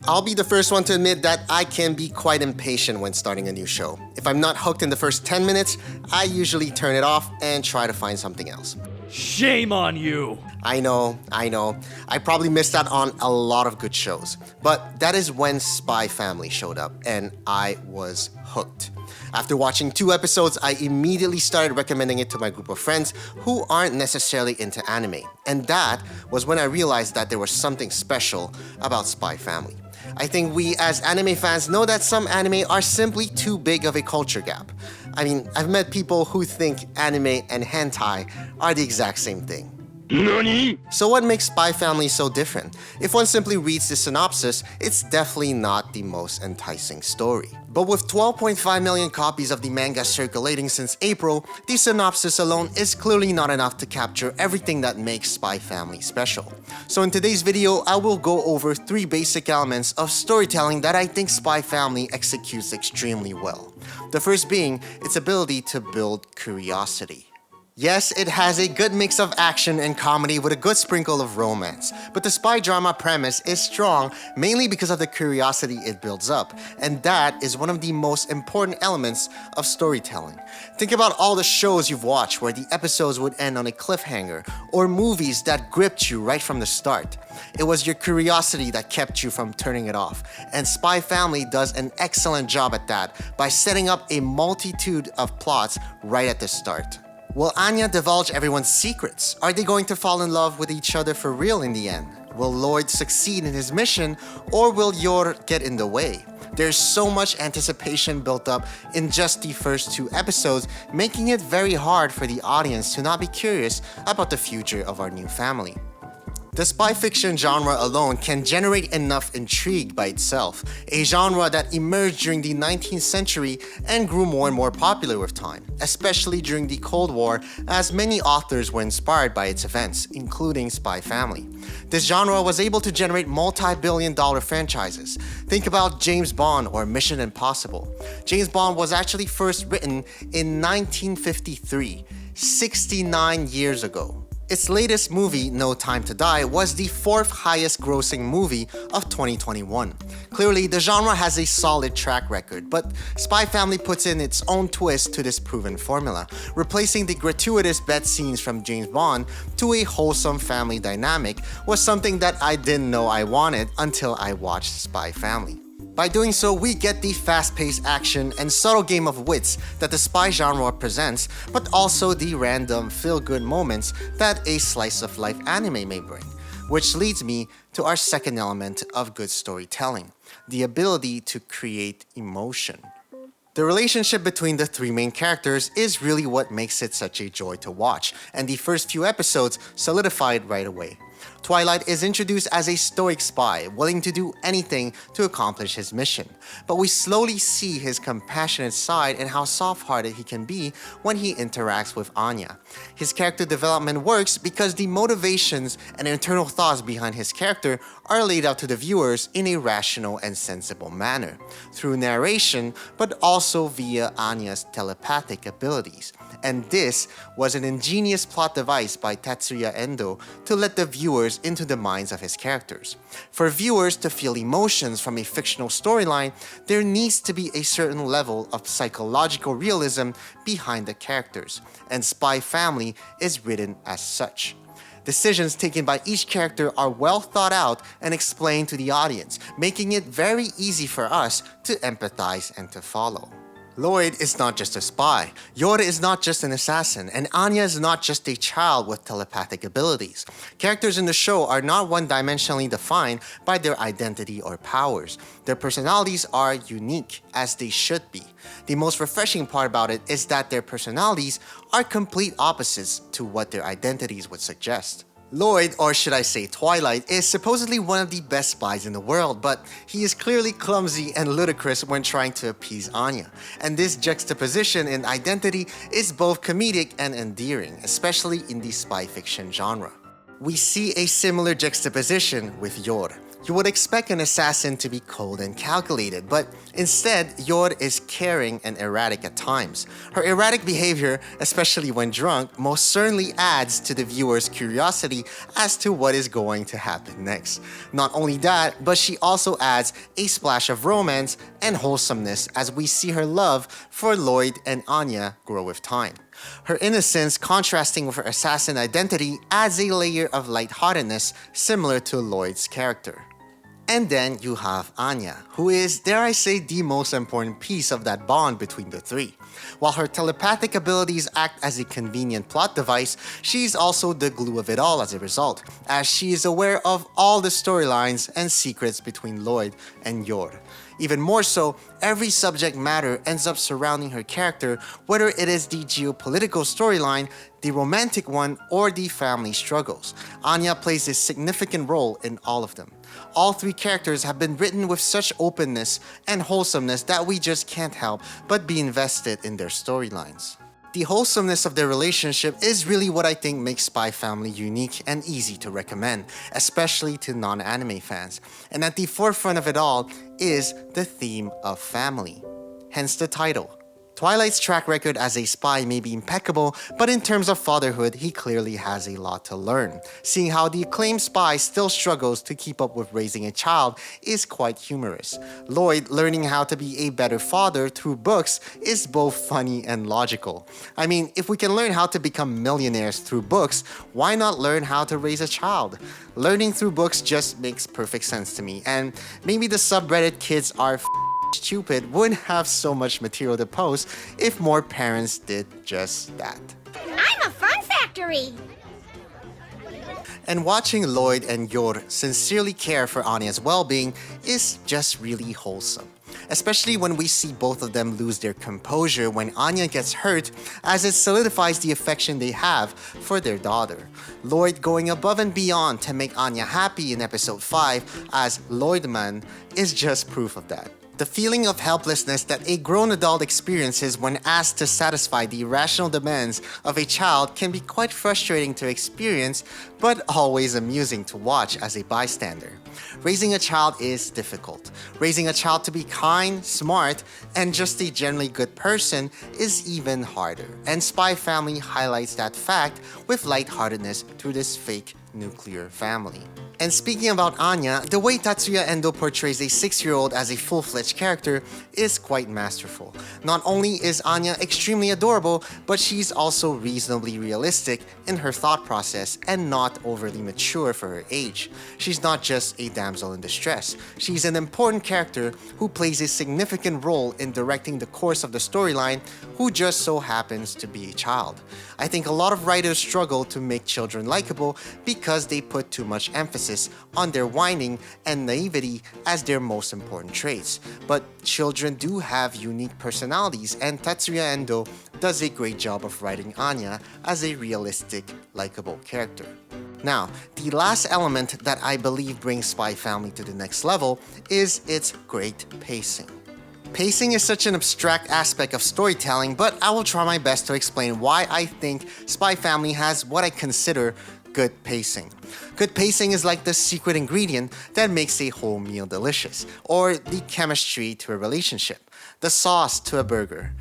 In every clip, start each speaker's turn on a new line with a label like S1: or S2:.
S1: I'll be the first one to admit that I can be quite impatient when starting a new show. If I'm not hooked in the first 10 minutes, I usually turn it off and try to find something else.
S2: Shame on you!
S1: I know. I probably missed out on a lot of good shows. But that is when Spy Family showed up, and I was hooked. After watching 2 episodes, I immediately started recommending it to my group of friends who aren't necessarily into anime. And that was when I realized that there was something special about Spy Family. I think we as anime fans know that some anime are simply too big of a culture gap. I mean, I've met people who think anime and hentai are the exact same thing.
S3: NANI?!
S1: So what makes Spy Family so different? If one simply reads the synopsis, it's definitely not the most enticing story. But with 12.5 million copies of the manga circulating since April, the synopsis alone is clearly not enough to capture everything that makes Spy Family special. So in today's video, I will go over 3 basic elements of storytelling that I think Spy Family executes extremely well. The first being its ability to build curiosity. Yes, it has a good mix of action and comedy with a good sprinkle of romance, but the spy drama premise is strong mainly because of the curiosity it builds up, and that is one of the most important elements of storytelling. Think about all the shows you've watched where the episodes would end on a cliffhanger, or movies that gripped you right from the start. It was your curiosity that kept you from turning it off, and Spy Family does an excellent job at that by setting up a multitude of plots right at the start. Will Anya divulge everyone's secrets? Are they going to fall in love with each other for real in the end? Will Lloyd succeed in his mission, or will Yor get in the way? There's so much anticipation built up in just the first 2 episodes, making it very hard for the audience to not be curious about the future of our new family. The spy fiction genre alone can generate enough intrigue by itself, a genre that emerged during the 19th century and grew more and more popular with time, especially during the Cold War, as many authors were inspired by its events, including Spy Family. This genre was able to generate multi-billion-dollar franchises. Think about James Bond or Mission Impossible. James Bond was actually first written in 1953, 69 years ago. Its latest movie, No Time to Die, was the 4th highest grossing movie of 2021. Clearly, the genre has a solid track record, but Spy Family puts in its own twist to this proven formula, replacing the gratuitous bed scenes from James Bond to a wholesome family dynamic was something that I didn't know I wanted until I watched Spy Family. By doing so, we get the fast-paced action and subtle game of wits that the spy genre presents, but also the random feel-good moments that a slice-of-life anime may bring. Which leads me to our second element of good storytelling, the ability to create emotion. The relationship between the 3 main characters is really what makes it such a joy to watch, and the first few episodes solidified right away. Twilight is introduced as a stoic spy, willing to do anything to accomplish his mission. But we slowly see his compassionate side and how soft-hearted he can be when he interacts with Anya. His character development works because the motivations and internal thoughts behind his character are laid out to the viewers in a rational and sensible manner, through narration, but also via Anya's telepathic abilities. And this was an ingenious plot device by Tetsuya Endo to let the viewers into the minds of his characters. For viewers to feel emotions from a fictional storyline, there needs to be a certain level of psychological realism behind the characters, and Spy Family is written as such. Decisions taken by each character are well thought out and explained to the audience, making it very easy for us to empathize and to follow. Lloyd is not just a spy, Yor is not just an assassin, and Anya is not just a child with telepathic abilities. Characters in the show are not one-dimensionally defined by their identity or powers. Their personalities are unique, as they should be. The most refreshing part about it is that their personalities are complete opposites to what their identities would suggest. Lloyd, or should I say Twilight, is supposedly one of the best spies in the world, but he is clearly clumsy and ludicrous when trying to appease Anya. And this juxtaposition in identity is both comedic and endearing, especially in the spy fiction genre. We see a similar juxtaposition with Yor. You would expect an assassin to be cold and calculated, but instead, Yor is caring and erratic at times. Her erratic behavior, especially when drunk, most certainly adds to the viewer's curiosity as to what is going to happen next. Not only that, but she also adds a splash of romance and wholesomeness as we see her love for Lloyd and Anya grow with time. Her innocence contrasting with her assassin identity adds a layer of lightheartedness similar to Lloyd's character. And then you have Anya, who is, dare I say, the most important piece of that bond between the three. While her telepathic abilities act as a convenient plot device, she's also the glue of it all as a result, as she is aware of all the storylines and secrets between Lloyd and Yor. Even more so, every subject matter ends up surrounding her character, whether it is the geopolitical storyline, the romantic one, or the family struggles. Anya plays a significant role in all of them. All three characters have been written with such openness and wholesomeness that we just can't help but be invested in their storylines. The wholesomeness of their relationship is really what I think makes Spy Family unique and easy to recommend, especially to non-anime fans. And at the forefront of it all is the theme of family. Hence the title. Twilight's track record as a spy may be impeccable, but in terms of fatherhood, he clearly has a lot to learn. Seeing how the acclaimed spy still struggles to keep up with raising a child is quite humorous. Lloyd learning how to be a better father through books is both funny and logical. I mean, if we can learn how to become millionaires through books, why not learn how to raise a child? Learning through books just makes perfect sense to me, and maybe the subreddit kids are stupid wouldn't have so much material to post if more parents did just that.
S3: I'm a fun factory!
S1: And watching Lloyd and Yor sincerely care for Anya's well-being is just really wholesome. Especially when we see both of them lose their composure when Anya gets hurt, as it solidifies the affection they have for their daughter. Lloyd going above and beyond to make Anya happy in episode 5 as Lloydman is just proof of that. The feeling of helplessness that a grown adult experiences when asked to satisfy the irrational demands of a child can be quite frustrating to experience, but always amusing to watch as a bystander. Raising a child is difficult. Raising a child to be kind, smart, and just a generally good person is even harder. And Spy Family highlights that fact with lightheartedness through this fake nuclear family. And speaking about Anya, the way Tatsuya Endo portrays a 6-year-old as a full-fledged character is quite masterful. Not only is Anya extremely adorable, but she's also reasonably realistic in her thought process and not overly mature for her age. She's not just a damsel in distress. She's an important character who plays a significant role in directing the course of the storyline, who just so happens to be a child. I think a lot of writers struggle to make children likable because they put too much emphasis on their whining and naivety as their most important traits. But children do have unique personalities, and Tatsuya Endo does a great job of writing Anya as a realistic, likable character. Now, the last element that I believe brings Spy Family to the next level is its great pacing. Pacing is such an abstract aspect of storytelling, but I will try my best to explain why I think Spy Family has what I consider good pacing. Good pacing is like the secret ingredient that makes a whole meal delicious, or the chemistry to a relationship, the sauce to a burger,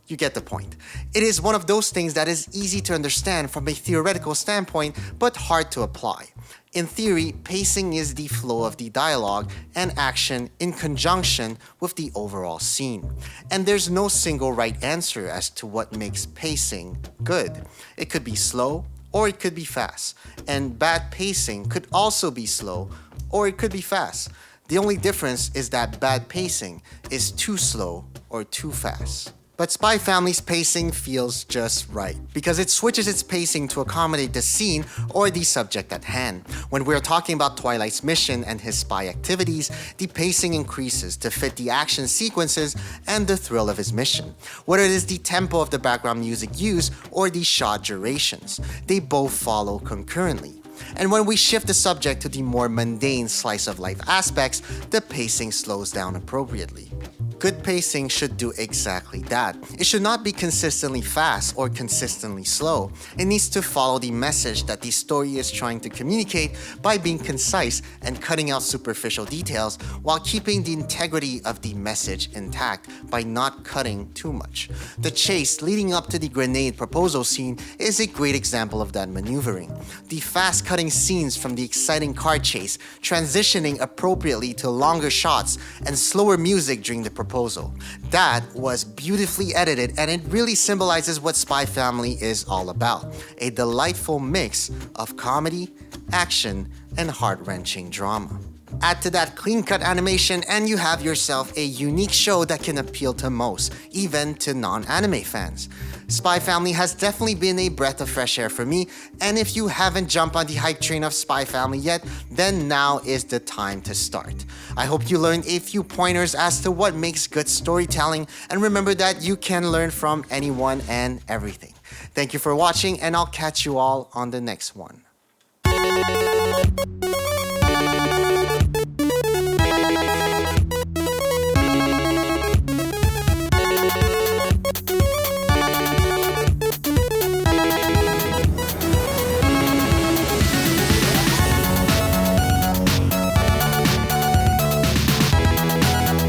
S1: you get the point. It is one of those things that is easy to understand from a theoretical standpoint, but hard to apply. In theory, pacing is the flow of the dialogue and action in conjunction with the overall scene. And there's no single right answer as to what makes pacing good. It could be slow, or it could be fast. And bad pacing could also be slow, or it could be fast. The only difference is that bad pacing is too slow or too fast. But Spy Family's pacing feels just right, because it switches its pacing to accommodate the scene or the subject at hand. When we're talking about Twilight's mission and his spy activities, the pacing increases to fit the action sequences and the thrill of his mission. Whether it is the tempo of the background music used or the shot durations, they both follow concurrently. And when we shift the subject to the more mundane slice of life aspects, the pacing slows down appropriately. Good pacing should do exactly that. It should not be consistently fast or consistently slow. It needs to follow the message that the story is trying to communicate by being concise and cutting out superficial details while keeping the integrity of the message intact by not cutting too much. The chase leading up to the grenade proposal scene is a great example of that maneuvering. The fast-cutting scenes from the exciting car chase transitioning appropriately to longer shots and slower music during the proposal. That was beautifully edited and it really symbolizes what Spy Family is all about. A delightful mix of comedy, action, and heart-wrenching drama. Add to that clean-cut animation and you have yourself a unique show that can appeal to most, even to non-anime fans. Spy Family has definitely been a breath of fresh air for me, and if you haven't jumped on the hype train of Spy Family yet, then now is the time to start. I hope you learned a few pointers as to what makes good storytelling, and remember that you can learn from anyone and everything. Thank you for watching, and I'll catch you all on the next one.